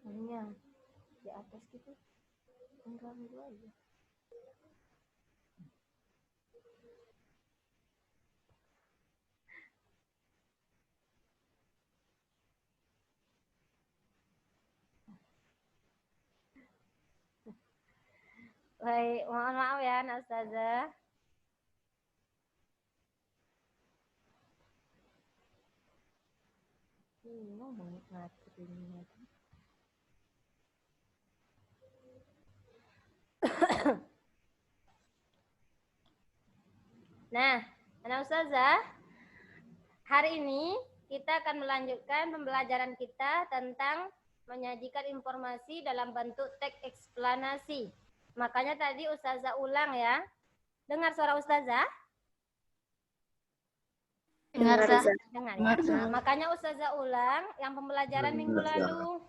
Hanya di atas gitu. Mengganggu aja. Baik, mohon maaf ya, Nak Ustazah. Ngomong ngatur ini. Nah, Anak Ustazah, hari ini kita akan melanjutkan pembelajaran kita tentang menyajikan informasi dalam bentuk teks eksplanasi. Makanya tadi Ustazah ulang ya. Dengar suara Ustazah? Dengar, Dengar ya. Nah, makanya Ustazah ulang yang pembelajaran minggu lalu.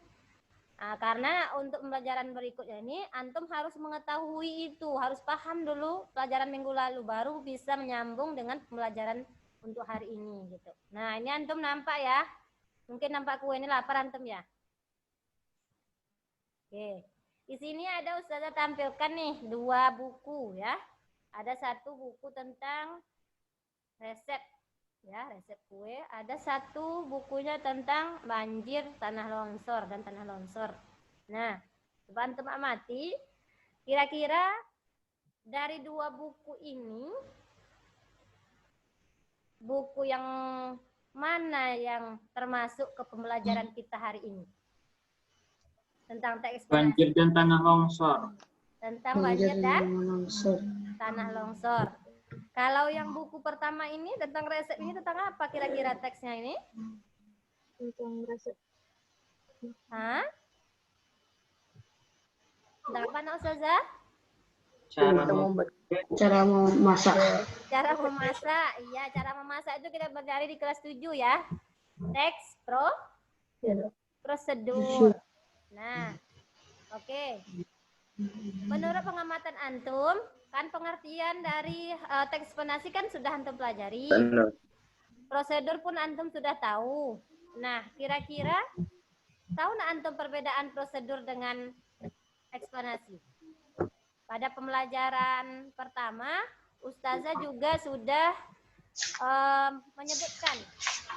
Nah, karena untuk pembelajaran berikutnya ini antum harus mengetahui itu, harus paham dulu pelajaran minggu lalu baru bisa menyambung dengan pembelajaran untuk hari ini gitu. Nah, ini antum nampak ya. Mungkin nampak kue ini lapar antum ya. Oke. Di sini ada Ustazah tampilkan nih 2 buku ya. Ada 1 buku tentang resep ya, resep kue. Ada 1 bukunya tentang banjir, tanah longsor dan tanah longsor. Nah, coba antum amati, kira-kira dari 2 buku ini, buku yang mana yang termasuk ke pembelajaran kita hari ini? Tentang teks eksplanasi. Banjir dan tanah longsor. Tentang banjir dan tanah longsor. Kalau yang buku pertama ini tentang resep ini tentang apa kira-kira teksnya ini? Tentang resep. Hah? Tentang apa, Nak Ustazah? Cara memasak. Cara memasak. Iya, cara memasak itu kita belajar di kelas 7 ya. Teks prosedur. Nah, oke. Menurut pengamatan antum, kan pengertian dari teks eksplanasi kan sudah antum pelajari. Prosedur pun antum sudah tahu. Nah, kira-kira tahu nggak antum perbedaan prosedur dengan eksplanasi? Pada pembelajaran pertama, Ustazah juga sudah menyebutkan.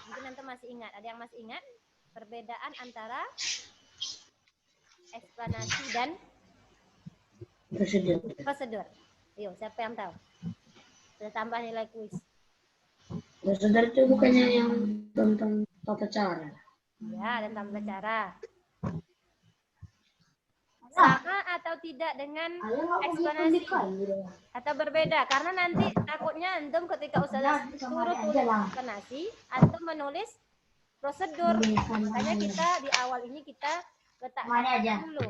Mungkin antum masih ingat. Ada yang masih ingat perbedaan antara eksplanasi dan prosedur? Yuk, siapa yang tahu? Sudah tambah nilai kuis. Prosedur itu bukannya yang tentang tata cara. Ya, tentang tata cara. Sama atau tidak dengan eksplanasi? Atau berbeda? Karena nanti takutnya antum ketika Ustazah suruh tulis eksplanasi, antum menulis prosedur. Makanya kita di awal ini kita letakkan dulu.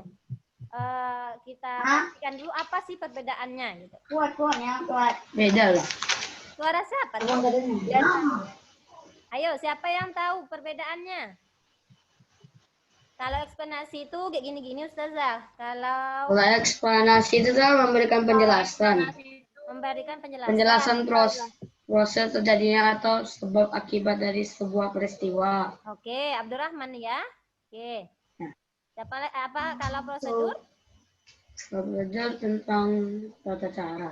Kita pastikan dulu apa sih perbedaannya gitu. Beda lah. Suara siapa? Ayo, siapa yang tahu perbedaannya? Kalau eksplanasi itu kayak gini-gini Ustazah. Kalau eksplanasi itu kan memberikan penjelasan. Penjelasan proses terjadinya atau sebab akibat dari sebuah peristiwa. Oke, Abdurrahman ya. Oke. Siapa apa kalau prosedur? Prosedur tentang tata cara.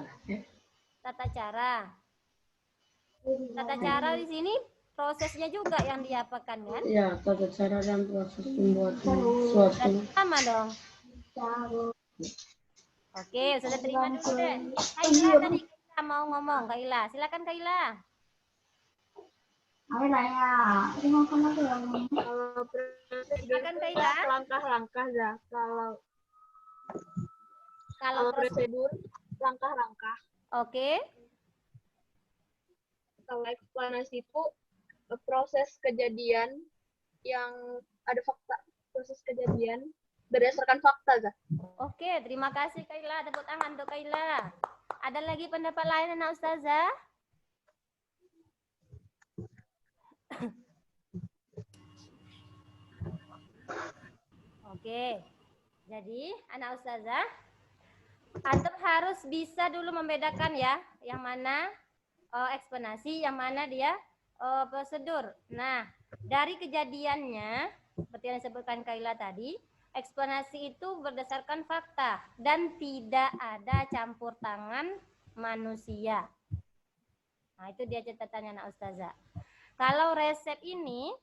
Tata cara. Tata cara di sini prosesnya juga yang diapakan kan? Iya, tata cara dan proses pembuatan suatu. Sama dong. Oke, sudah terima dulu deh. Kaila tadi kita mau ngomong, Kaila. Silakan Kaila. Silakan Kaila. Langkah-langkah ya. Kalau prosedur langkah-langkah. Oke. Kalau eksplanasi itu proses kejadian yang ada fakta, proses kejadian berdasarkan fakta, Zah. Oke, terima kasih Kaila. Tepuk tangan untuk Kaila. Ada lagi pendapat lain anak Ustazah? Oke. Jadi, anak Ustazah, antum harus bisa dulu membedakan ya, yang mana eksplanasi, yang mana dia prosedur. Nah, dari kejadiannya seperti yang disebutkan Kaila tadi, eksplanasi itu berdasarkan fakta dan tidak ada campur tangan manusia. Nah, itu dia catatannya anak ustazah. Kalau resep ini,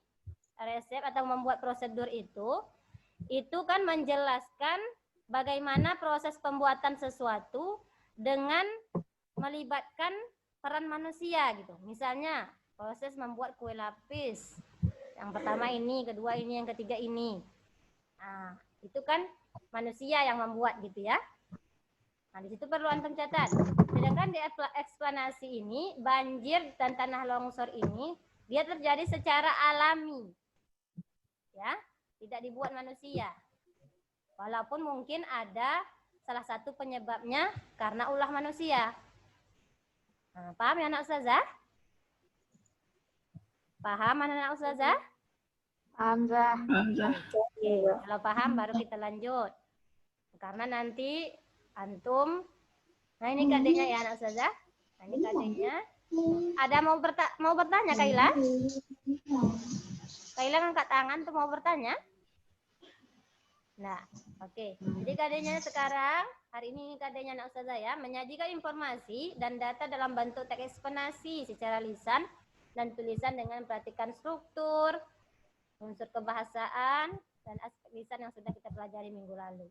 resep atau membuat prosedur itu kan menjelaskan bagaimana proses pembuatan sesuatu dengan melibatkan peran manusia gitu. Misalnya proses membuat kue lapis. Yang pertama ini, kedua ini, yang ketiga ini. Nah, itu kan manusia yang membuat gitu ya. Nah, di situ perlu antum catat. Sedangkan di eksplanasi ini, banjir dan tanah longsor ini dia terjadi secara alami. Ya, tidak dibuat manusia. Walaupun mungkin ada salah satu penyebabnya karena ulah manusia. Nah, paham ya anak ustazah? Paham anak ustazah? Paham, Zah. Oke, kalau paham baru kita lanjut. Karena nanti antum, nah ini kadenya ya anak ustazah. Nah, ini kadenya. Ada mau bertanya Kaila? Kaila ngangkat tangan tuh mau bertanya? Nah, oke. Jadi kadenya sekarang, hari ini kadenya anak ustazah ya, menyajikan informasi dan data dalam bentuk teks eksplanasi secara lisan dan tulisan dengan perhatikan struktur, unsur kebahasaan, dan aspek lisan yang sudah kita pelajari minggu lalu.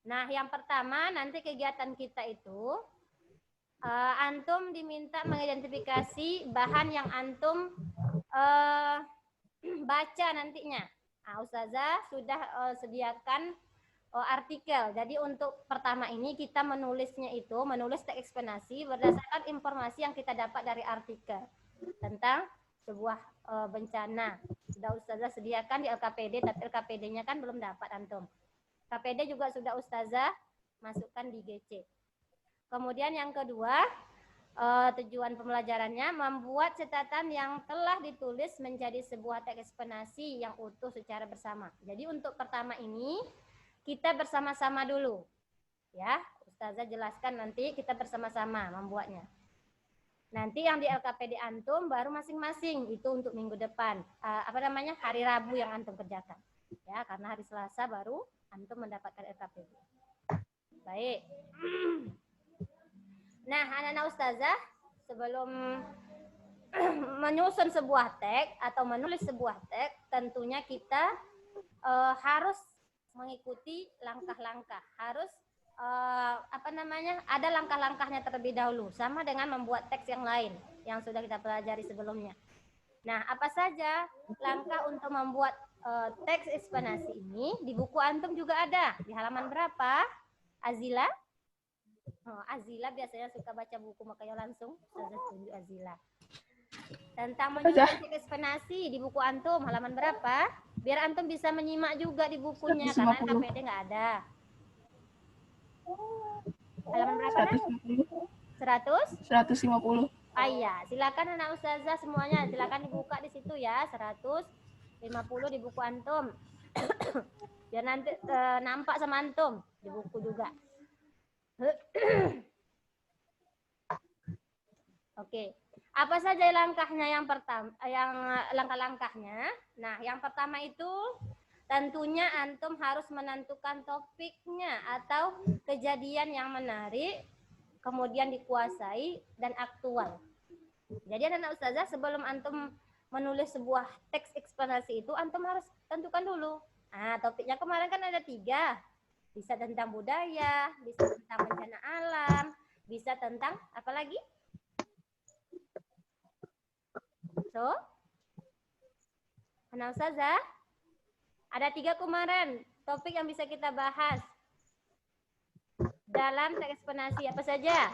Nah, yang pertama nanti kegiatan kita itu, antum diminta mengidentifikasi bahan yang antum baca nantinya. Nah, ustazah sudah sediakan artikel. Jadi untuk pertama ini kita menulisnya itu, menulis teks eksplanasi berdasarkan informasi yang kita dapat dari artikel tentang sebuah bencana. Sudah ustazah sediakan di LKPD, tapi LKPD-nya kan belum dapat antum. KPD juga sudah ustazah masukkan di GC. Kemudian yang kedua, tujuan pembelajarannya membuat catatan yang telah ditulis menjadi sebuah teks eksplanasi yang utuh secara bersama. Jadi untuk pertama ini kita bersama-sama dulu. Ya, ustazah jelaskan nanti kita bersama-sama membuatnya. Nanti yang di LKPD antum baru masing-masing itu untuk minggu depan. Hari Rabu yang antum kerjakan. Ya, karena hari Selasa baru antum mendapatkan LKPD. Baik. Nah, anak-anak ustazah sebelum menyusun sebuah teks atau menulis sebuah teks, tentunya kita harus mengikuti langkah-langkah. Harus ada langkah-langkahnya terlebih dahulu, sama dengan membuat teks yang lain yang sudah kita pelajari sebelumnya. Nah, apa saja langkah untuk membuat teks eksplanasi ini? Di buku antum juga ada. Di halaman berapa? Azila? Azila biasanya suka baca buku, makanya langsung saya tunjuk Azila. Tentang menyusun teks eksplanasi di buku antum, halaman berapa? Biar antum bisa menyimak juga di bukunya, karena KPD nggak ada. Halaman berapa? 150. Ah iya, silakan anak ustazah semuanya, silakan dibuka di situ ya, 150 di buku antum. Biar nanti nampak sama antum di buku juga. Oke. Apa saja langkahnya yang pertama, langkah-langkahnya? Nah, yang pertama itu tentunya antum harus menentukan topiknya atau kejadian yang menarik, kemudian dikuasai dan aktual. Jadi anak ustazah sebelum antum menulis sebuah teks eksplanasi itu antum harus tentukan dulu. Nah, topiknya kemarin kan ada 3. Bisa tentang budaya, bisa tentang bencana alam, bisa tentang apa lagi? So, anak ustazah, ada 3 kemarin topik yang bisa kita bahas dalam teks eksplanasi. Apa saja?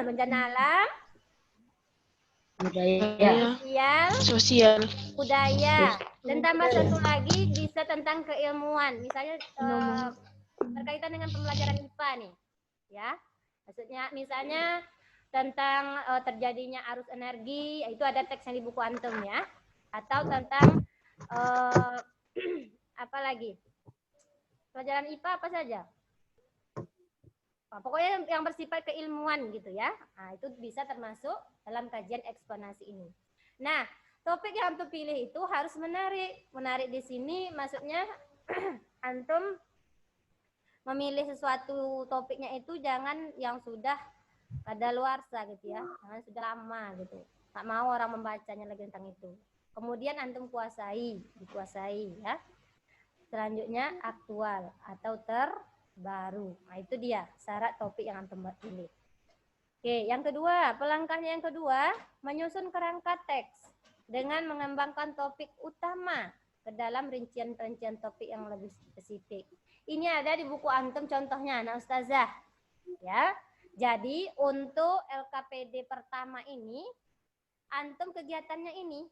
Bencana alam, budaya, sosial, budaya, dan tambah satu lagi bisa tentang keilmuan. Misalnya berkaitan dengan pembelajaran IPA nih, ya. Maksudnya misalnya tentang terjadinya arus energi, itu ada teks yang di buku antum ya. Atau tentang apa lagi? Pelajaran IPA apa saja? Pokoknya yang bersifat keilmuan gitu ya. Nah, itu bisa termasuk dalam kajian eksponasi ini. Nah, topik yang antum pilih itu harus menarik. Menarik di sini maksudnya antum memilih sesuatu topiknya itu jangan yang sudah kadaluarsa gitu ya. Jangan sudah lama gitu. Tak mau orang membacanya lagi tentang itu. Kemudian antum dikuasai ya. Selanjutnya aktual atau terbaru. Nah, itu dia syarat topik yang antum pilih. Oke, yang kedua, pelangkahnya yang kedua, menyusun kerangka teks dengan mengembangkan topik utama ke dalam rincian-rincian topik yang lebih spesifik. Ini ada di buku antum contohnya, nah Ustazah. Ya. Jadi untuk LKPD pertama ini, antum kegiatannya ini.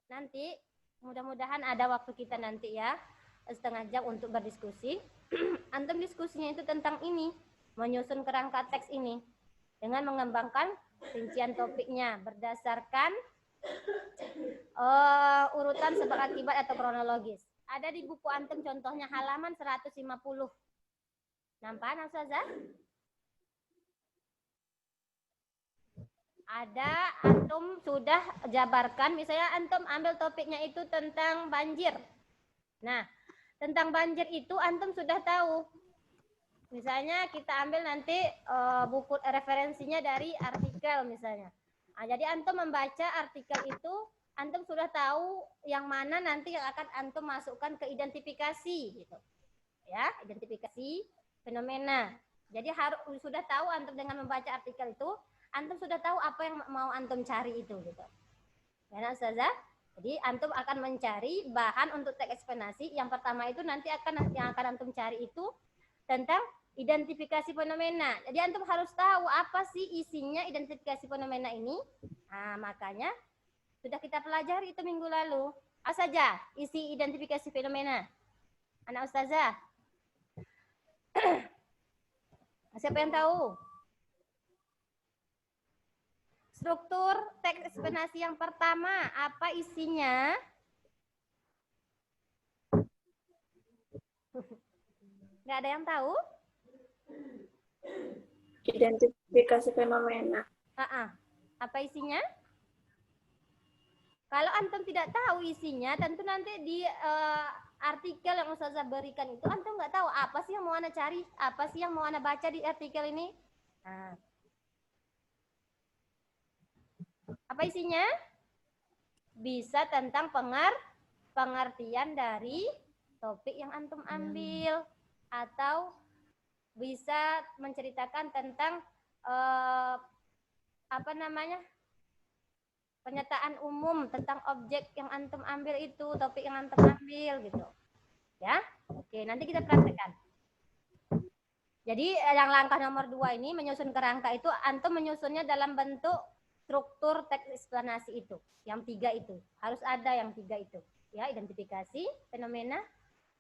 Nanti mudah-mudahan ada waktu kita nanti ya, setengah jam untuk berdiskusi. Antum diskusinya itu tentang ini, menyusun kerangka teks ini dengan mengembangkan rincian topiknya berdasarkan urutan sebab akibat atau kronologis. Ada di buku antum contohnya halaman 150. Nampak Ustazah? Ada antum sudah jabarkan, misalnya antum ambil topiknya itu tentang banjir. Nah, tentang banjir itu antum sudah tahu. Misalnya kita ambil nanti buku referensinya dari artikel misalnya. Nah, jadi antum membaca artikel itu, antum sudah tahu yang mana nanti yang akan antum masukkan ke identifikasi gitu. Ya, identifikasi fenomena. Jadi harus sudah tahu antum dengan membaca artikel itu, antum sudah tahu apa yang mau antum cari itu gitu. Ya, Ustazah? Jadi antum akan mencari bahan untuk teks eksplanasi. Yang pertama itu nanti yang akan antum cari itu tentang identifikasi fenomena. Jadi antum harus tahu apa sih isinya identifikasi fenomena ini. Nah, makanya sudah kita pelajari itu minggu lalu. Apa saja isi identifikasi fenomena? Anak Ustazah? Siapa yang tahu? Struktur teks eksplanasi yang pertama, apa isinya? Nggak ada yang tahu? Identifikasi fenomena. Apa isinya? Kalau antum tidak tahu isinya, tentu nanti di artikel yang Ustazah berikan itu antum nggak tahu apa sih yang mau anda cari, apa sih yang mau anda baca di artikel ini. Nah, apa isinya? Bisa tentang pengertian dari topik yang antum ambil, atau bisa menceritakan tentang pernyataan umum tentang objek yang antum ambil itu, topik yang antum ambil gitu. Ya. Oke, nanti kita praktekkan. Jadi yang langkah nomor 2 ini menyusun kerangka itu antum menyusunnya dalam bentuk struktur teks eksplanasi itu. Yang 3 itu. Harus ada yang 3 itu. Ya, identifikasi fenomena,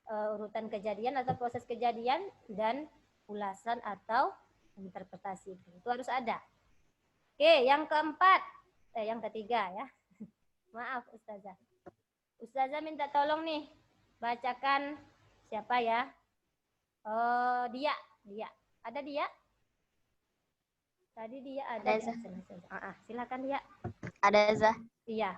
urutan kejadian atau proses kejadian, dan ulasan atau interpretasi itu harus ada. Oke, yang keempat, yang ketiga ya. Maaf Ustazah. Ustazah minta tolong nih bacakan siapa ya? Dia. Ada dia? Tadi dia ada. Silakan dia. Ada Zah. Iya.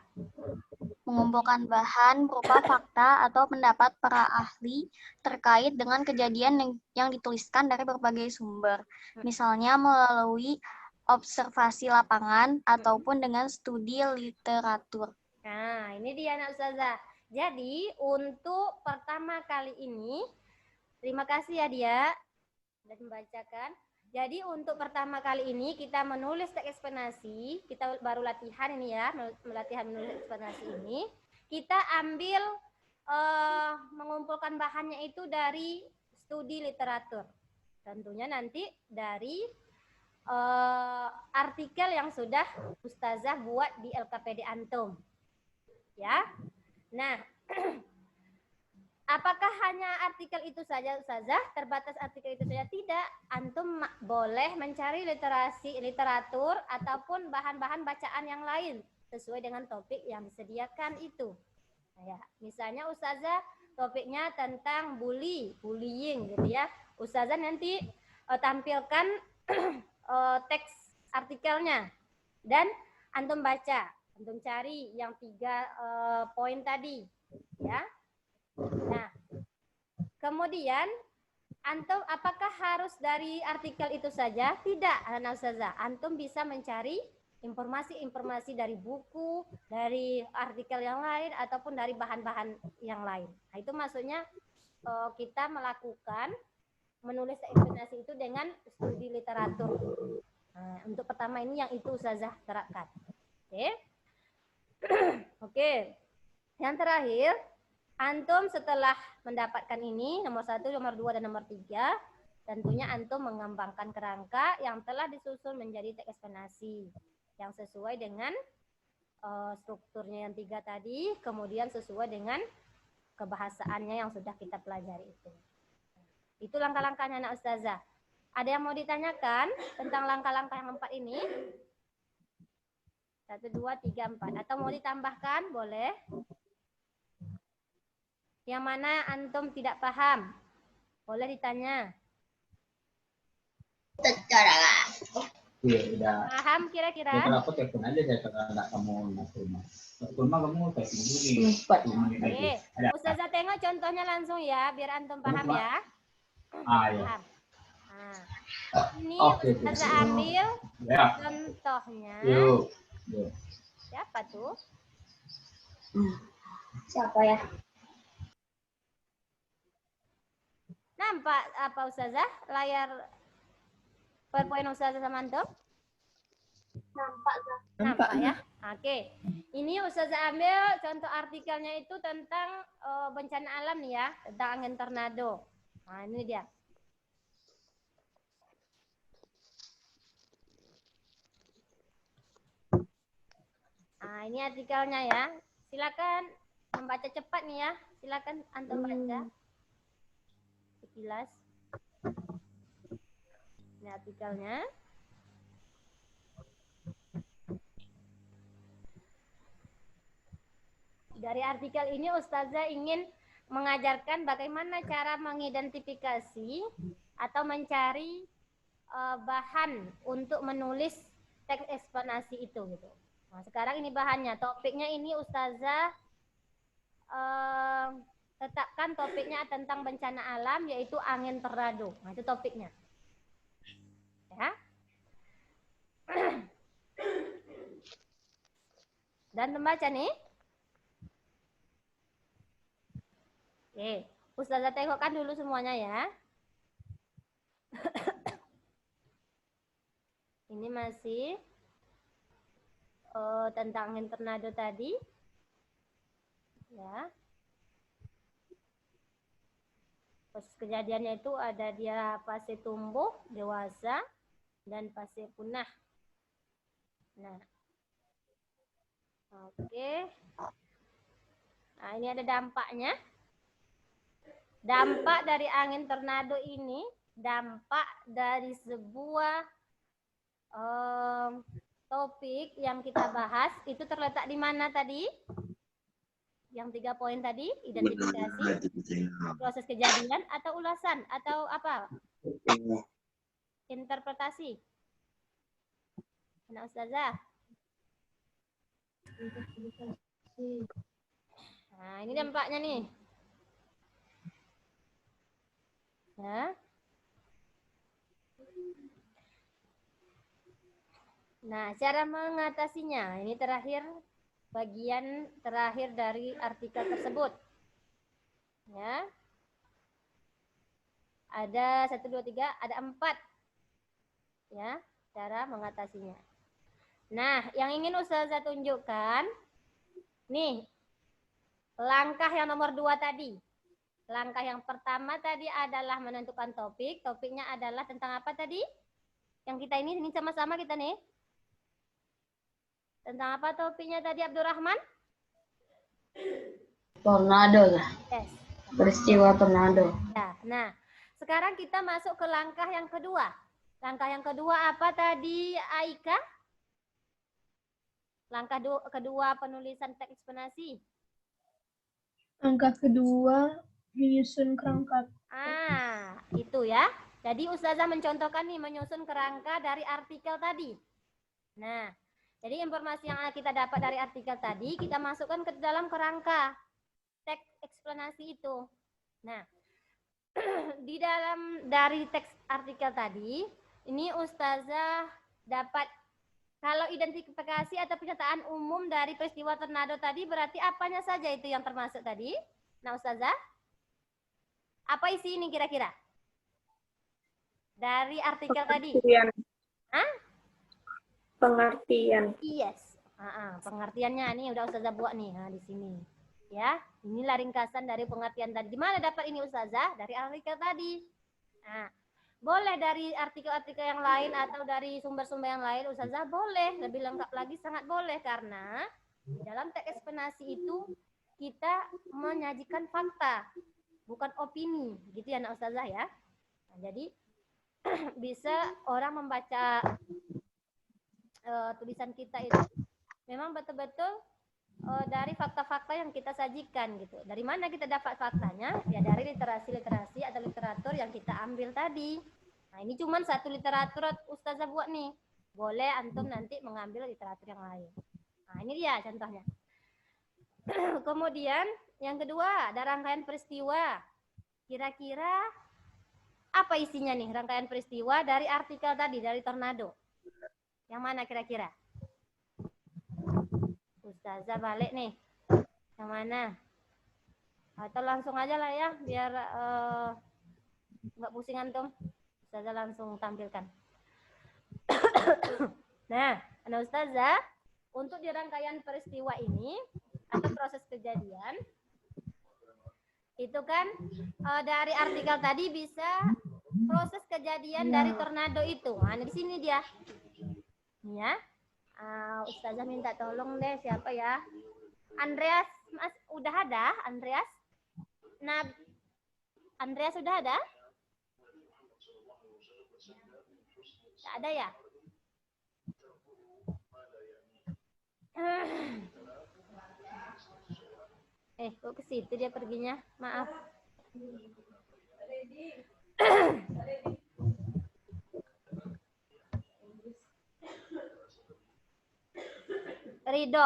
Mengumpulkan bahan berupa fakta atau pendapat para ahli terkait dengan kejadian yang dituliskan dari berbagai sumber. Misalnya melalui observasi lapangan ataupun dengan studi literatur. Nah, ini dia anak Ustazah. Jadi, untuk pertama kali ini, terima kasih ya dia sudah membacakan. Jadi untuk pertama kali ini kita menulis teks eksplanasi, kita baru latihan ini ya, latihan menulis eksplanasi ini. Kita ambil mengumpulkan bahannya itu dari studi literatur. Tentunya nanti dari artikel yang sudah Ustazah buat di LKPD Antum. Ya. Nah, apakah hanya artikel itu saja Ustazah? Terbatas artikel itu saja? Tidak. Antum boleh mencari literatur ataupun bahan-bahan bacaan yang lain sesuai dengan topik yang disediakan itu. Nah, ya, misalnya Ustazah topiknya tentang bullying gitu ya. Ustazah nanti tampilkan teks artikelnya dan antum baca, antum cari yang 3 poin tadi, ya. Nah, kemudian antum apakah harus dari artikel itu saja? Tidak, Ana Ustazah. Antum bisa mencari informasi-informasi dari buku, dari artikel yang lain, ataupun dari bahan-bahan yang lain. Nah, itu maksudnya kita melakukan menulis eksplanasi itu dengan studi literatur. Nah, untuk pertama ini yang itu Ustazah terapkan. Oke. Oke. Yang terakhir, antum setelah mendapatkan ini, nomor 1, nomor 2, dan nomor 3, tentunya antum mengembangkan kerangka yang telah disusun menjadi teks eksplanasi yang sesuai dengan strukturnya yang 3 tadi, kemudian sesuai dengan kebahasaannya yang sudah kita pelajari itu. Itu langkah-langkahnya anak Ustazah. Ada yang mau ditanyakan tentang langkah-langkah yang 4 ini? 1, 2, 3, 4. Atau mau ditambahkan? Boleh. Yang mana antum tidak paham? Boleh ditanya. Iya, udah. Paham kira-kira? Ya, kalau aku telepon aja deh kalau nggak kamu rumah. Rumah kamu kasih dulu. 4 menit lagi. Oke. Ustazah tengok contohnya langsung ya, biar antum paham ya. Ya. Paham. Nah, ini Oke, Ustazah ambil ya. contohnya. Yuk. Siapa tuh? Siapa ya? Nampak apa Ustazah? Layar PowerPoint Ustazah sama antum? Nampak ya? Oke. Ini Ustazah ambil contoh artikelnya itu tentang bencana alam nih ya, tentang angin tornado. Nah, ini dia. Nah, ini artikelnya ya. Silakan membaca cepat nih ya. Silakan antum baca. Sekilas. Ini artikelnya. Dari artikel ini Ustazah ingin mengajarkan bagaimana cara mengidentifikasi atau mencari bahan untuk menulis teks eksplanasi itu gitu. Nah, sekarang ini bahannya, topiknya ini Ustazah tetapkan topiknya tentang bencana alam yaitu angin tornado. Nah, itu topiknya. Ya. Dan membaca nih. Oke, Ustazah tengokkan dulu semuanya ya. Ini masih tentang angin tornado tadi. Ya. Proses kejadiannya itu ada dia fase tumbuh, dewasa, dan fase punah. Nah. Oke. Nah, ini ada dampaknya. Dampak dari angin tornado ini, dampak dari sebuah topik yang kita bahas, itu terletak di mana tadi? Yang 3 poin tadi, identifikasi, proses kejadian, atau ulasan, atau apa? Interpretasi. Nah, Ustazah. Nah, ini dampaknya nih. Ya. Nah, cara mengatasinya, ini terakhir, bagian terakhir dari artikel tersebut. Ya. Ada 1, 2, 3, ada 4. Ya, cara mengatasinya. Nah, yang ingin Ustazah tunjukkan, nih, langkah yang nomor 2 tadi. Langkah yang pertama tadi adalah menentukan topik. Topiknya adalah tentang apa tadi? Yang kita ini sama-sama kita nih. Tentang apa topiknya tadi Abdurrahman? Tornado lah. Yes. Peristiwa tornado. Ya, nah, sekarang kita masuk ke langkah yang kedua. Langkah yang kedua apa tadi Aika? Langkah kedua penulisan teks eksplanasi. Langkah kedua menyusun kerangka. Itu ya. Jadi Ustazah mencontohkan nih, menyusun kerangka dari artikel tadi. Nah, jadi informasi yang kita dapat dari artikel tadi, kita masukkan ke dalam kerangka teks eksplanasi itu. Nah, di dalam dari teks artikel tadi, ini Ustazah dapat kalau identifikasi atau pernyataan umum dari peristiwa tornado tadi, berarti apanya saja itu yang termasuk tadi? Nah, Ustazah, apa isi ini kira-kira? Dari artikel tadi. Pengertian. Hah? Pengertian. Yes. Pengertiannya ini udah Ustazah buat nih, di sini. Ya, inilah ringkasan dari pengertian tadi. Di mana dapat ini Ustazah? Dari artikel tadi. Nah, boleh dari artikel-artikel yang lain atau dari sumber-sumber yang lain, Ustazah boleh. Lebih lengkap lagi sangat boleh, karena dalam teks eksplanasi itu kita menyajikan fakta, bukan opini. Gitu ya, Nak Ustazah ya. Nah, jadi bisa orang membaca tulisan kita itu memang betul-betul dari fakta-fakta yang kita sajikan gitu. Dari mana kita dapat faktanya? Ya dari literasi-literasi atau literatur yang kita ambil tadi. Nah, ini cuma satu literatur Ustazah buat nih. Boleh antum nanti mengambil literatur yang lain. Nah, ini dia contohnya. Kemudian yang kedua, ada rangkaian peristiwa. Kira-kira apa isinya nih rangkaian peristiwa dari artikel tadi, dari tornado? Yang mana kira-kira? Ustazah balik nih. Yang mana? Atau langsung aja lah ya, biar nggak pusing antum. Ustazah langsung tampilkan. Nah, Ustazah, untuk di rangkaian peristiwa ini, atau proses kejadian, itu kan dari artikel tadi bisa proses kejadian dari tornado itu. Nah, di sini dia. Ya. Ustazah minta tolong deh, siapa ya? Andreas, Mas, udah ada? Andreas? Nah, Andreas sudah ada? Tak ada ya? Kok ke situ dia perginya? Maaf. Rido,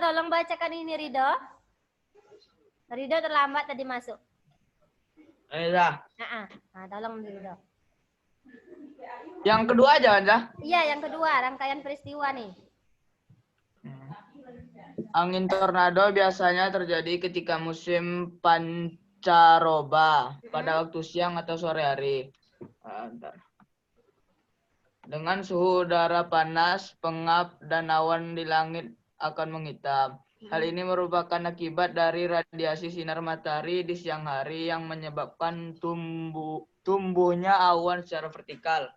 tolong bacakan ini Rido. Rido terlambat tadi masuk. Iya. Tolong Rido. Yang kedua aja, Anda. Iya, yang kedua, rangkaian peristiwa nih. Angin tornado biasanya terjadi ketika musim pancaroba pada waktu siang atau sore hari. Dengan suhu udara panas, pengap, dan awan di langit akan menghitam. Hal ini merupakan akibat dari radiasi sinar matahari di siang hari yang menyebabkan tumbuhnya awan secara vertikal.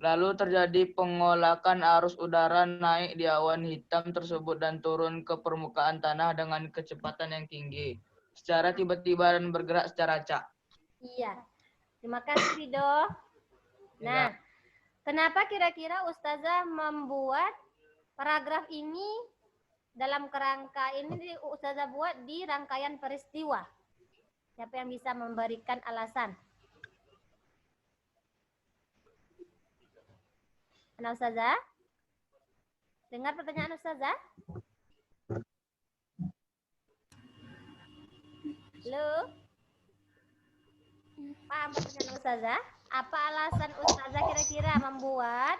Lalu terjadi pengolakan arus udara naik di awan hitam tersebut dan turun ke permukaan tanah dengan kecepatan yang tinggi, secara tiba-tiba dan bergerak secara acak. Iya, terima kasih Rido. Nah, kenapa kira-kira Ustazah membuat paragraf ini dalam kerangka ini Ustazah buat di rangkaian peristiwa? Siapa yang bisa memberikan alasan? Nah, Ustazah? Dengar pertanyaan Ustazah? Halo? Paham pertanyaan Ustazah? Apa alasan Ustazah kira-kira membuat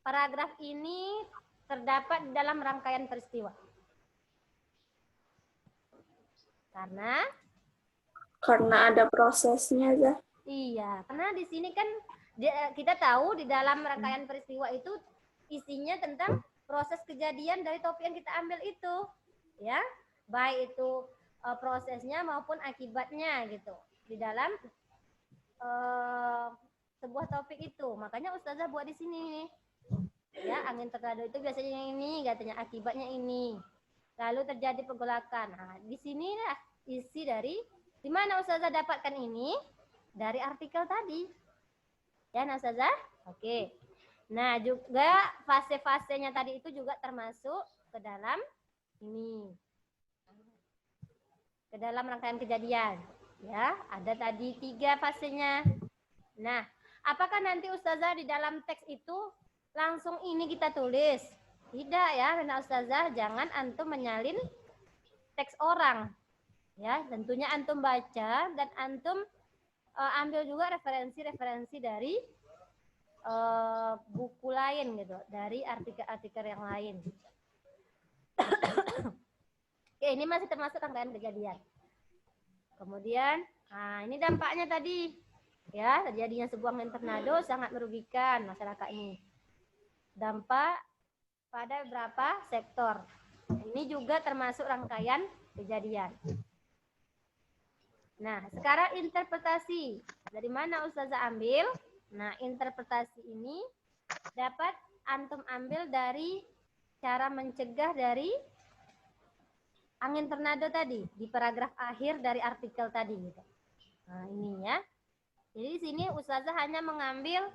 paragraf ini terdapat di dalam rangkaian peristiwa? Karena ada prosesnya, Zah. Iya, karena di sini kan kita tahu di dalam rangkaian peristiwa itu isinya tentang proses kejadian dari topik yang kita ambil itu, ya, baik itu prosesnya maupun akibatnya gitu di dalam sebuah topik itu. Makanya Ustazah buat di sini, ya, angin tornado itu biasanya ini, katanya akibatnya ini, lalu terjadi pergolakan. Nah, di sinilah isi dari di mana Ustazah dapatkan ini dari artikel tadi. Ya, Ustazah? Oke. Nah, juga fase-fasenya tadi itu juga termasuk ke dalam ini. Ke dalam rangkaian kejadian. Ya, ada tadi 3 fasenya. Nah, apakah nanti Ustazah di dalam teks itu langsung ini kita tulis? Tidak ya, karena Ustazah jangan antum menyalin teks orang. Ya, tentunya antum baca dan antum ambil juga referensi-referensi dari buku lain gitu, dari artikel-artikel yang lain. Oke, ini masih termasuk rangkaian kejadian. Kemudian, nah ini dampaknya tadi. Ya, terjadinya sebuah angin tornado sangat merugikan masyarakat ini. Dampak pada beberapa sektor. Ini juga termasuk rangkaian kejadian. Nah, sekarang interpretasi. Dari mana Ustazah ambil? Nah, interpretasi ini dapat antum ambil dari cara mencegah dari angin tornado tadi. Di paragraf akhir dari artikel tadi. Gitu. Nah, ini ya. Jadi di sini Ustazah hanya mengambil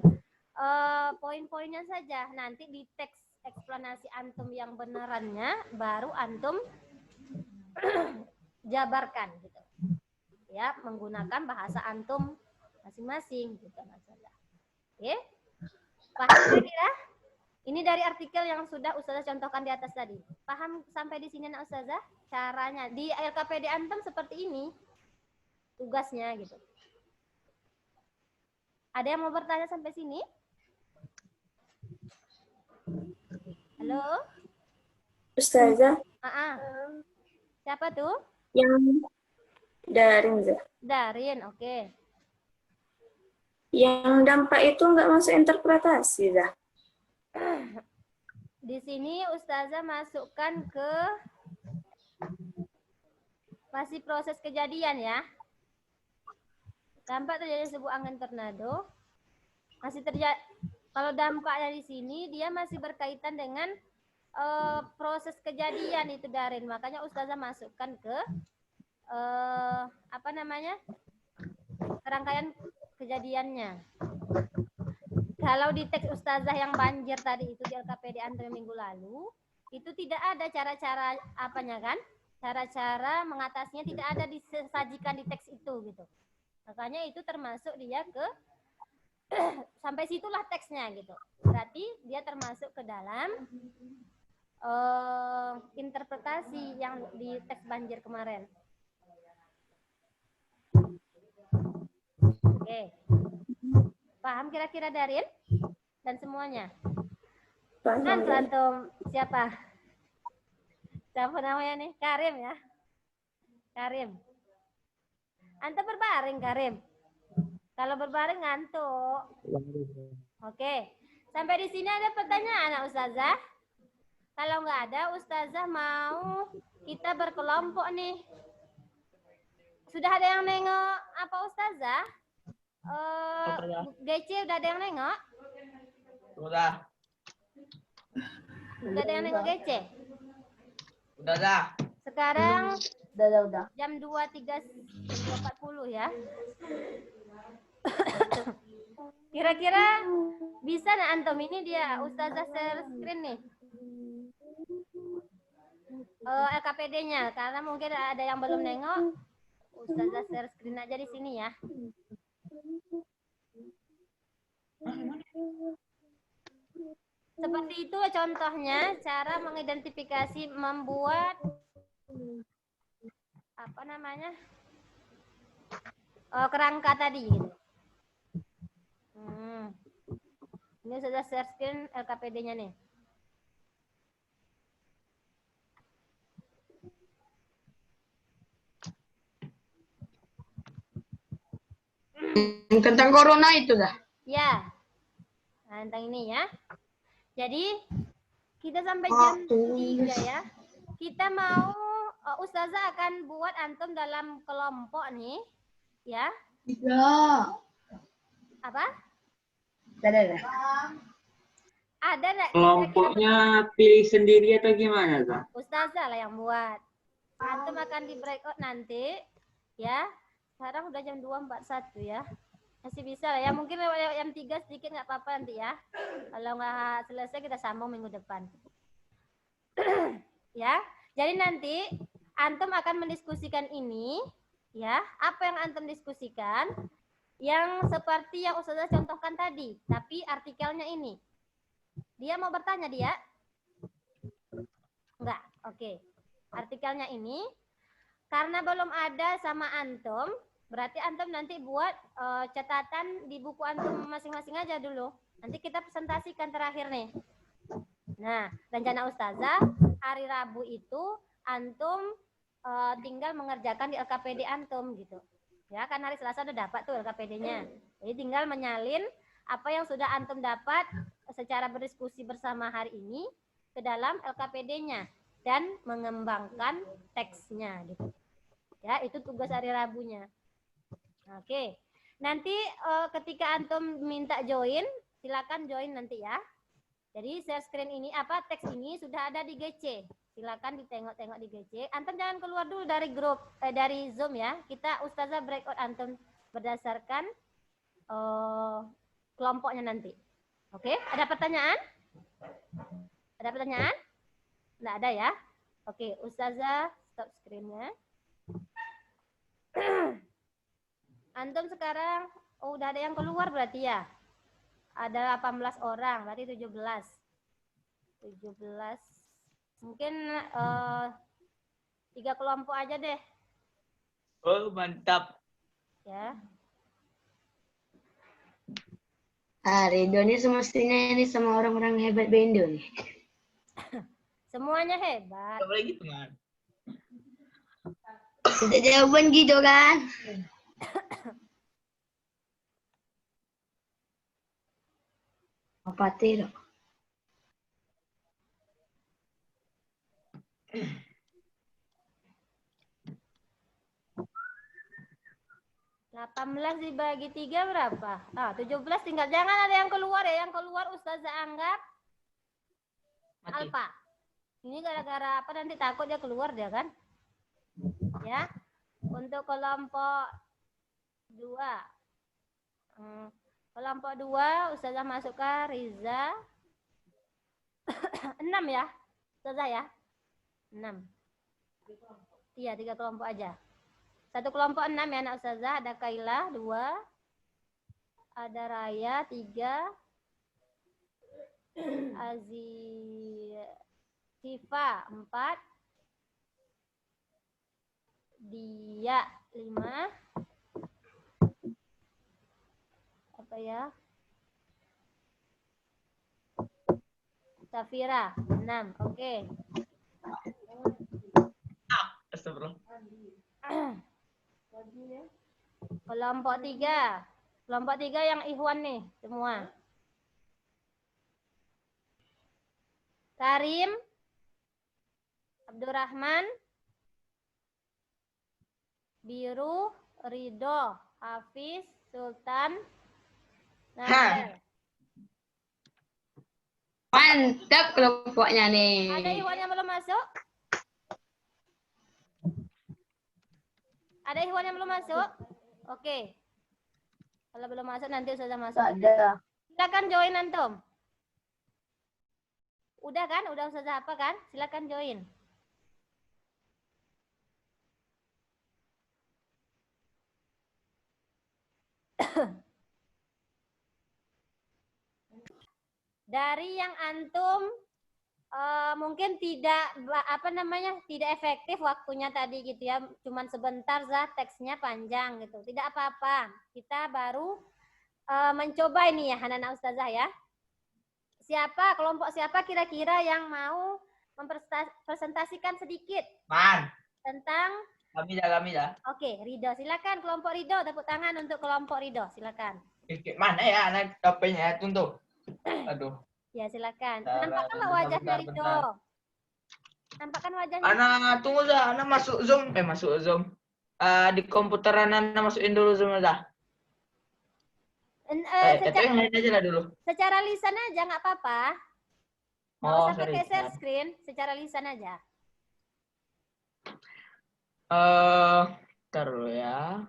poin-poinnya saja. Nanti di teks eksplanasi antum yang benerannya baru antum jabarkan gitu. Ya, menggunakan bahasa antum masing-masing gitu masalah. Oke? Paham kira-kira? Ini dari artikel yang sudah Ustazah contohkan di atas tadi. Paham sampai di sini nak Ustazah? Caranya di LKPD antum seperti ini. Tugasnya gitu. Ada yang mau bertanya sampai sini? Halo? Ustazah, Siapa tuh? yang daring, Zah. Darin, oke. Yang dampak itu nggak masuk interpretasi, Zah. Di sini Ustazah masukkan ke masih proses kejadian ya. Dampak terjadi sebuah angin tornado. Masih terjadi. Kalau dampaknya di sini dia masih berkaitan dengan proses kejadian itu Darin. Makanya Ustazah masukkan ke apa namanya? Rangkaian kejadiannya. Kalau di teks Ustazah yang banjir tadi itu di LKPD antum minggu lalu, itu tidak ada cara-cara apanya kan? Cara-cara mengatasinya tidak ada disajikan di teks itu gitu. Makanya itu termasuk dia ke sampai situlah teksnya gitu. Berarti dia termasuk ke dalam interpretasi yang di teks banjir kemarin. Oke. Paham kira-kira Darin? Dan semuanya? Paham, Nanti Zah. antum siapa? Siapa namanya nih? Karim ya? Karim. Antum berbaring Karim. Kalau berbaring ngantuk. Oke. Sampai di sini ada pertanyaan Ustazah? Kalau nggak ada, Ustazah mau kita berkelompok nih. Sudah ada yang nengok apa Ustazah? GC udah ada yang nengok? Sudah. Udah ada yang nengok GC? Udah dah. Sekarang Udah. jam 2.40 ya. Kira-kira bisa nggak antum ini dia Ustazah share screen nih. LKPD-nya karena mungkin ada yang belum nengok. Ustazah share screen aja di sini ya. Seperti itu contohnya cara mengidentifikasi membuat apa namanya kerangka tadi gitu. Ini sudah share screen LKPD-nya nih. Tentang corona itu dah. Ya. Nah, tentang ini ya. Jadi kita sampai jam 3 ya. Kita mau Ustazah akan buat antum dalam kelompok nih, ya. Tidak. Apa? Ada. Ada enggak? Kelompoknya pilih sendiri atau gimana, Zah? Ustazah lah yang buat. Antum akan di breakout nanti, ya. Sekarang udah jam 2.41 ya. Masih bisa lah ya. Mungkin lewat jam 3 sedikit nggak apa-apa nanti ya. Kalau nggak selesai kita sambung minggu depan. Ya. Jadi nanti antum akan mendiskusikan ini ya, apa yang antum diskusikan yang seperti yang Ustazah contohkan tadi, tapi artikelnya ini. Dia mau bertanya dia? Enggak, oke. Artikelnya ini karena belum ada sama antum, berarti antum nanti buat catatan di buku antum masing-masing aja dulu. Nanti kita presentasikan terakhir nih. Nah, rencana Ustazah hari Rabu itu antum tinggal mengerjakan di LKPD antum gitu. Ya, kan hari Selasa udah dapat tuh LKPD-nya. Jadi tinggal menyalin apa yang sudah antum dapat secara berdiskusi bersama hari ini ke dalam LKPD-nya dan mengembangkan teksnya gitu. Ya, itu tugas hari Rabunya. Oke. Nanti ketika antum minta join, silakan join nanti ya. Jadi share screen ini teks ini sudah ada di GC. Silakan ditengok-tengok di GC. Antum jangan keluar dulu dari grup dari Zoom ya. Kita Ustazah breakout antum berdasarkan kelompoknya nanti. Oke, ada pertanyaan? Ada pertanyaan? Nggak ada ya? Oke, Ustazah stop screen-nya. Antum sekarang udah ada yang keluar berarti ya? Ada 18 orang, berarti 17. Mungkin 3 kelompok aja deh. Oh, mantap. Ya. Ridho ini semestinya ini sama orang-orang hebat Bendo nih. Semuanya hebat. Apa lagi teman? Tidak jawaban gitu kan? Apa tidak? Belas dibagi 3 berapa? 17 tinggal. Jangan ada yang keluar ya. Yang keluar Ustazah anggap Mati. alfa. Ini gara-gara apa nanti takut dia keluar dia kan? Ya. Untuk kelompok 2. Kelompok 2 Ustazah masukkan Riza. 6 ya. Ustazah ya. 6. Iya, 3 kelompok aja. Satu kelompok 6 ya anak Ustazah. Ada Kaila 2. Ada Raya 3. Siva 4. Dia 5. Apa ya? Safira 6. Oke. Astagfirullah. Kelompok 3. Kelompok 3 yang Ikhwan nih semua. Karim, Abdurrahman, Biru, Ridho, Hafiz, Sultan, Nabil. Mantap kelompoknya nih. Ada Ikhwan yang belum masuk? Ada Ikhwan yang belum masuk? Oke. Kalau belum masuk nanti Ustazah masuk. Ada. Silakan join antum. Udah kan? Udah Ustazah apa kan? Silakan join. Dari yang antum mungkin tidak tidak efektif waktunya tadi gitu ya, cuman sebentar teksnya panjang gitu, tidak apa-apa, kita baru mencoba ini ya anak-anak Ustazah ya. Kelompok siapa kira-kira yang mau mempresentasikan sedikit tentang Kami dah. Oke, Ridho silakan, kelompok Ridho, tepuk tangan untuk kelompok Ridho silakan. Mana ya anak HP-nya tuh. Aduh. Ya silakan. Bentar, Nampakkan bentar, wajahnya bentar, Ridho. bentar. Nampakkan wajahnya. Anak tunggu dah, anak masuk Zoom. Di komputer anak masukin dulu Zoom dah. Itu yang lain aja lah dulu. Secara lisan aja nggak apa-apa. Nggak Oh, usah sorry. pakai share screen, secara lisan aja. Ntar dulu ya.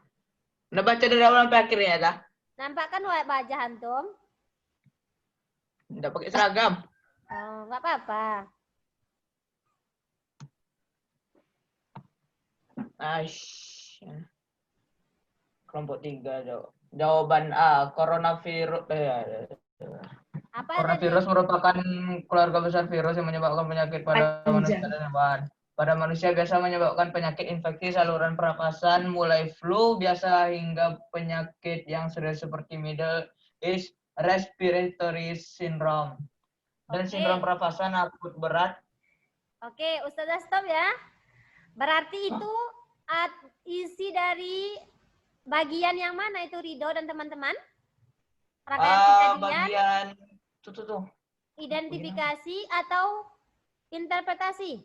Udah baca dari awal sampai akhir ya dah. Nampakkan wajah antum. Udah pakai seragam. Oh, nggak apa-apa. Aish. Kelompok 3. Jawaban A, coronavirus. Apa Coronavirus tadi? merupakan keluarga besar virus yang menyebabkan penyakit pada manusia dan hewan. Pada manusia biasa menyebabkan penyakit infeksi saluran pernapasan, mulai flu biasa hingga penyakit yang serius seperti Middle East Respiratory Syndrome dan Oke. sindrom pernapasan akut berat. Oke, Ustazah stop ya. Berarti itu isi dari bagian yang mana itu Ridho dan teman-teman? Rangkaian kejadian, Bagian tuh. identifikasi atau interpretasi?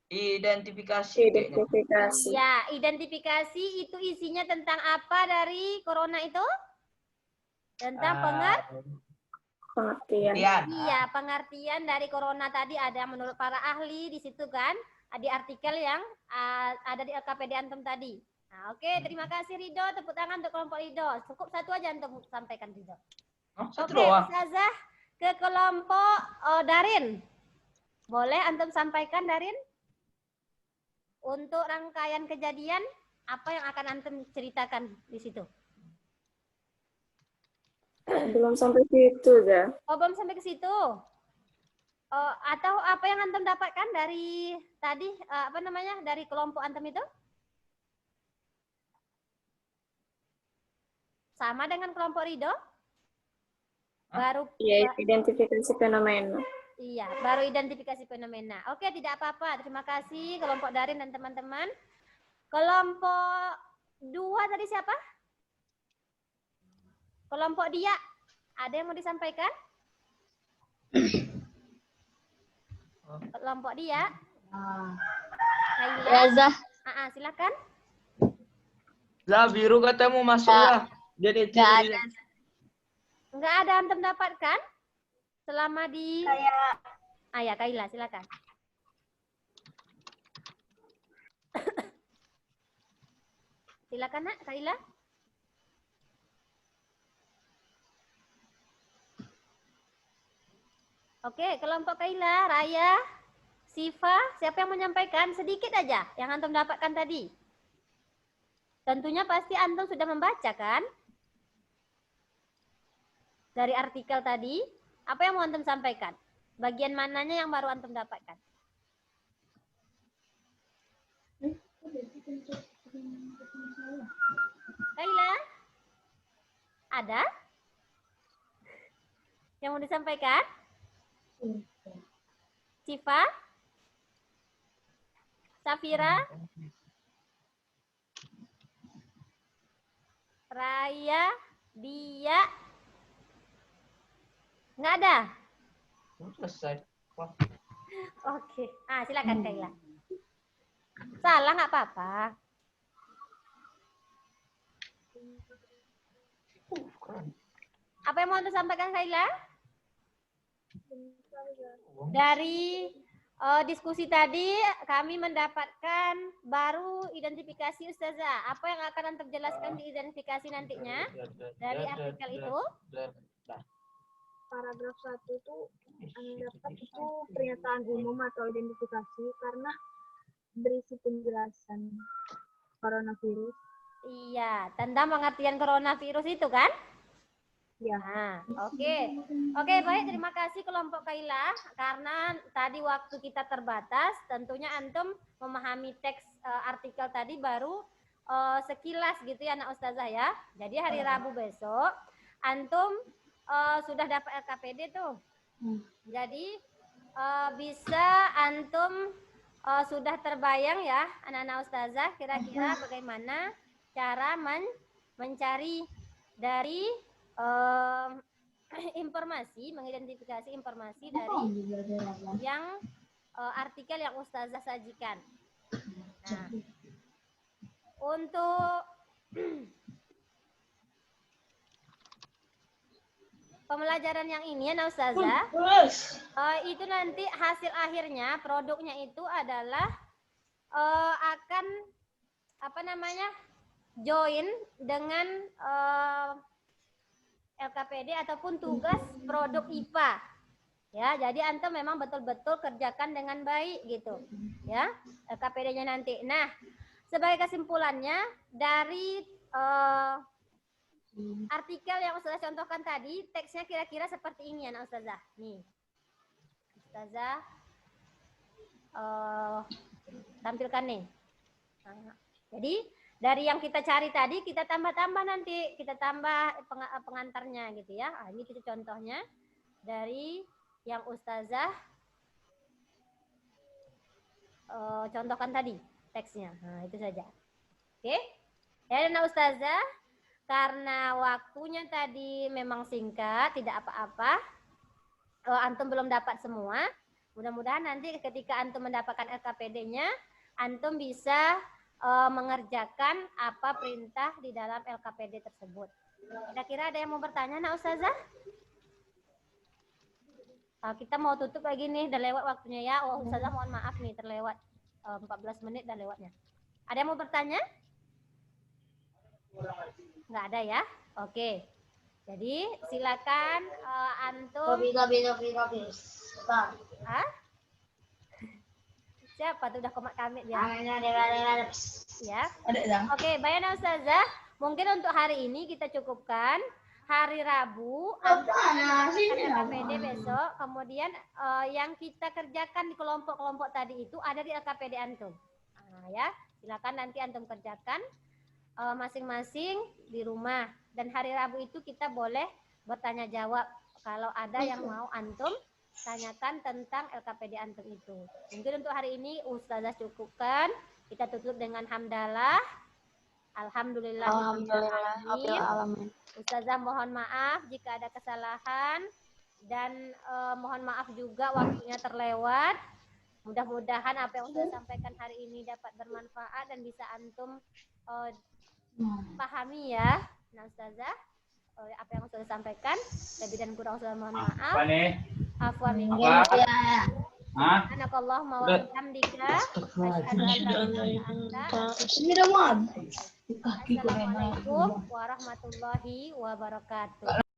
Identifikasi. Identifikasi. Ya, identifikasi itu isinya tentang apa dari corona itu? Tentang Pengertian. Iya, pengertian dari corona tadi ada menurut para ahli di situ kan, di artikel yang ada di LKPD Antum tadi. Nah, oke, terima kasih Ridho, tepuk tangan untuk kelompok Ridho. Cukup satu aja Antum sampaikan Ridho. Satu Oke, doang. Ustazah ke kelompok Darin. Boleh Antum sampaikan Darin? Untuk rangkaian kejadian, apa yang akan Antum ceritakan di situ? Belum sampai situ, Zah. Oh, belum sampai ke situ. Atau apa yang Antum dapatkan dari tadi, dari kelompok Antum itu? Sama dengan kelompok Ridho? Baru Iya, identifikasi fenomena. Iya, baru identifikasi fenomena. Oke, tidak apa-apa. Terima kasih kelompok Darin dan teman-teman. Kelompok 2 tadi siapa? Kelompok Dia. Ada yang mau disampaikan? Kelompok Dia. Ya, Zah. Silakan. Lah biru katanya mau masuk lah. Jadi Nggak ada. Enggak ada Antum dapatkan? Selama di ya, Kaila, silakan. Silakan Nak, Kaila. Oke, kelompok Kaila, Raya, Siva, siapa yang menyampaikan? Sedikit aja yang Antum dapatkan tadi. Tentunya pasti Antum sudah membaca kan? Dari artikel tadi, apa yang mau Antum sampaikan? Bagian mananya yang baru Antum dapatkan? Kaila? Ada? Yang mau disampaikan? Siva? Safira? Raya? Dia? Nggak ada? Selesai. Oke. Silakan Kaila. Salah nggak apa-apa. Apa yang mau Anda sampaikan Kaila? Dari diskusi tadi kami mendapatkan baru identifikasi Ustazah. Apa yang akan Anda jelaskan di identifikasi nantinya dari artikel itu? Paragraf 1 itu dapat itu pernyataan umum atau identifikasi karena berisi penjelasan coronavirus. Iya, tentang pengertian coronavirus itu kan? Ya. Oke, baik, terima kasih kelompok Kaila. Karena tadi waktu kita terbatas, tentunya Antum memahami teks artikel tadi baru sekilas gitu ya anak Ustazah ya. Jadi hari Rabu besok Antum sudah dapat LKPD tuh. Jadi bisa Antum sudah terbayang ya anak-anak Ustazah kira-kira bagaimana cara mencari dari informasi, mengidentifikasi informasi dari yang artikel yang Ustazah sajikan. Nah, untuk pembelajaran yang ini ya Ustazah, itu nanti hasil akhirnya produknya itu adalah akan join dengan LKPD ataupun tugas produk IPA. Ya, jadi Antum memang betul-betul kerjakan dengan baik gitu. Ya, LKPD-nya nanti. Nah, sebagai kesimpulannya dari artikel yang Ustazah contohkan tadi, teksnya kira-kira seperti ini ya, Nak Ustazah. Nih, Ustazah tampilkan nih. Nah, jadi dari yang kita cari tadi, kita tambah-tambah nanti, kita tambah pengantarnya gitu ya. Nah, ini kita contohnya dari yang Ustazah contohkan tadi teksnya. Nah, itu saja. Oke. Ya, dan Ustazah, karena waktunya tadi memang singkat, tidak apa-apa. Antum belum dapat semua. Mudah-mudahan nanti ketika antum mendapatkan LKPD-nya, antum bisa mengerjakan apa perintah di dalam LKPD tersebut. Kira-kira ada yang mau bertanya, Nak Ustazah? Kita mau tutup lagi nih, udah lewat waktunya ya. Oh, Ustazah mohon maaf nih, terlewat 14 menit dan lewatnya. Ada yang mau bertanya? Nggak ada ya? Oke. Jadi silakan antum. Kopi. Hah? Siapa tuh udah komat kamit dia? Ya. Oke, Bayana Ustazah, mungkin untuk hari ini kita cukupkan. Hari Rabu LKPD besok, kemudian yang kita kerjakan di kelompok-kelompok tadi itu ada di LKPD antum. Nah, ya, silakan nanti antum kerjakan masing-masing di rumah. Dan hari Rabu itu kita boleh bertanya jawab kalau ada yang mau antum tanyakan tentang LKPD antum itu. Mungkin untuk hari ini Ustazah cukupkan. Kita tutup dengan hamdalah. Alhamdulillah. Ustazah mohon maaf jika ada kesalahan dan mohon maaf juga waktunya terlewat. Mudah-mudahan apa yang Ustazah sampaikan hari ini dapat bermanfaat dan bisa antum pahami ya. Nah Ustazah, apa yang Ustazah sampaikan, lebih dan kurang Ustazah mohon maaf. Apa nih? Afwan minkum. Subhanakallahumma wa bihamdika asyhadu an la ilaha illa anta. Assalamualaikum warahmatullahi wabarakatuh.